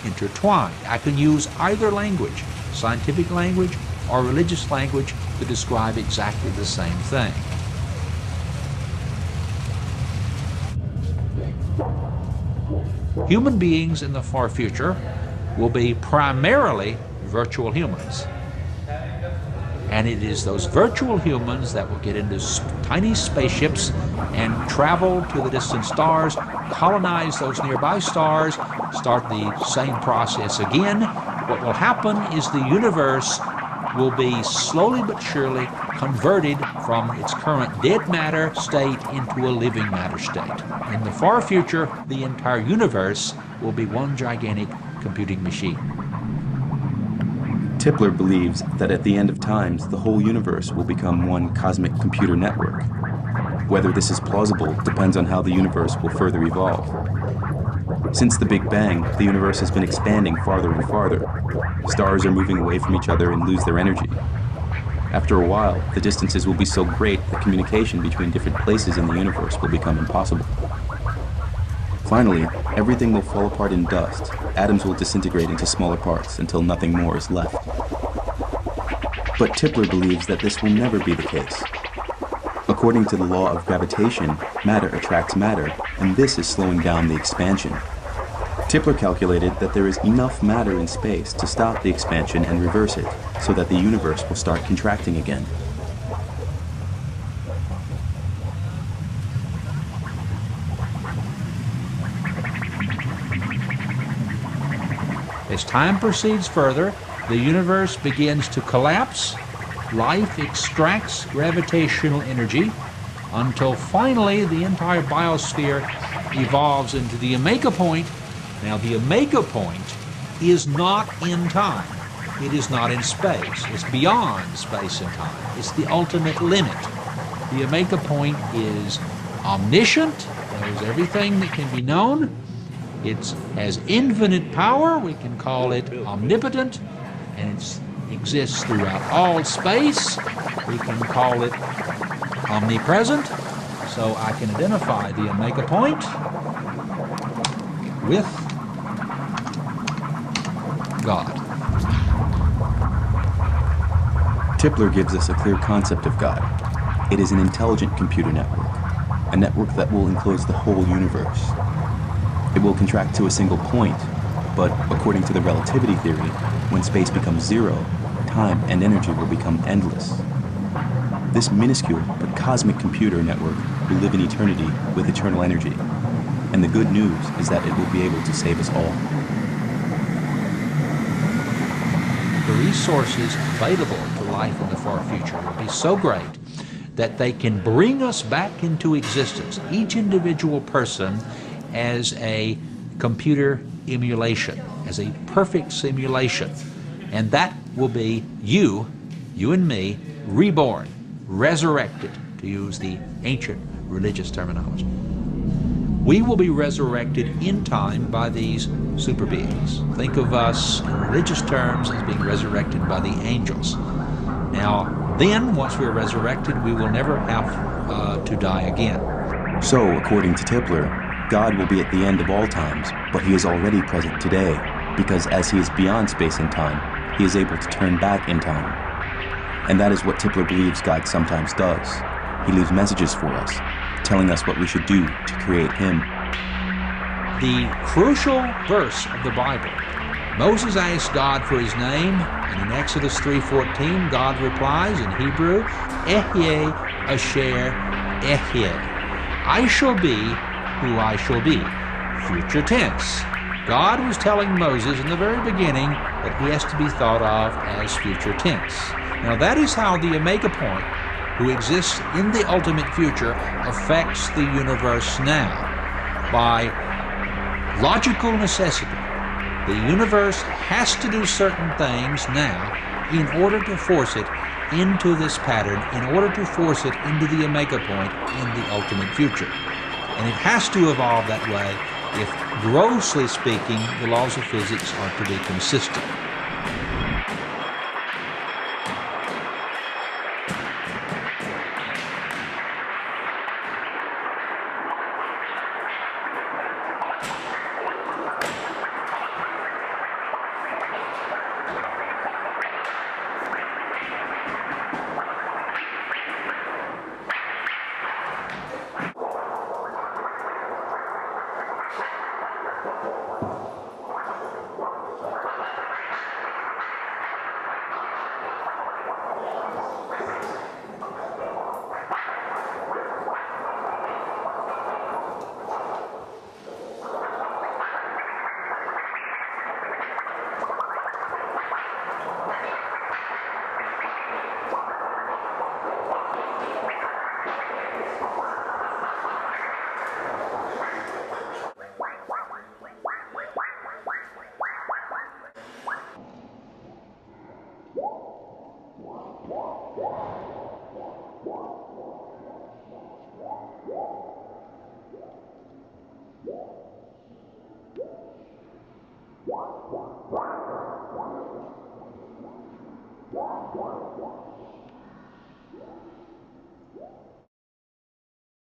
intertwined. I can use either language, scientific language or religious language, to describe exactly the same thing. Human beings in the far future will be primarily virtual humans. And it is those virtual humans that will get into tiny spaceships and travel to the distant stars, colonize those nearby stars, start the same process again. What will happen is the universe will be slowly but surely converted from its current dead matter state into a living matter state. In the far future, the entire universe will be one gigantic computing machine. Tipler believes that at the end of times, the whole universe will become one cosmic computer network. Whether this is plausible depends on how the universe will further evolve. Since the Big Bang, the universe has been expanding farther and farther. Stars are moving away from each other and lose their energy. After a while, the distances will be so great that communication between different places in the universe will become impossible. Finally, everything will fall apart in dust. Atoms will disintegrate into smaller parts until nothing more is left. But Tipler believes that this will never be the case. According to the law of gravitation, matter attracts matter, and this is slowing down the expansion. Tipler calculated that there is enough matter in space to stop the expansion and reverse it, so that the universe will start contracting again. As time proceeds further, the universe begins to collapse, life extracts gravitational energy, until finally the entire biosphere evolves into the omega point. Now the omega point is not in time. It is not in space. It's beyond space and time. It's the ultimate limit. The omega point is omniscient, knows everything that can be known. It has infinite power, we can call it omnipotent, and it exists throughout all space. We can call it omnipresent. So I can identify the omega point with God. Tipler gives us a clear concept of God. It is an intelligent computer network, a network that will enclose the whole universe. It will contract to a single point, but according to the relativity theory, when space becomes zero, time and energy will become endless. This minuscule but cosmic computer network will live in eternity with eternal energy, and the good news is that it will be able to save us all. The resources available to life in the far future will be so great that they can bring us back into existence, each individual person, as a computer emulation, as a perfect simulation. And that will be you and me, reborn, resurrected, to use the ancient religious terminology. We will be resurrected in time by these super beings. Think of us in religious terms as being resurrected by the angels. Now, then, once we're resurrected, we will never have to die again. So, according to Tipler, God will be at the end of all times, but he is already present today, because as he is beyond space and time, he is able to turn back in time. And that is what Tipler believes God sometimes does. He leaves messages for us, telling us what we should do to create him. The crucial verse of the Bible, Moses asked God for his name, and in Exodus 3:14, God replies in Hebrew, Ehyeh Asher Ehyeh. I shall be who I shall be. Future tense. God was telling Moses in the very beginning that he has to be thought of as future tense. Now that is how the omega point, who exists in the ultimate future, affects the universe now. By logical necessity, the universe has to do certain things now in order to force it into this pattern, in order to force it into the omega point in the ultimate future. And it has to evolve that way if, grossly speaking, the laws of physics are to be consistent.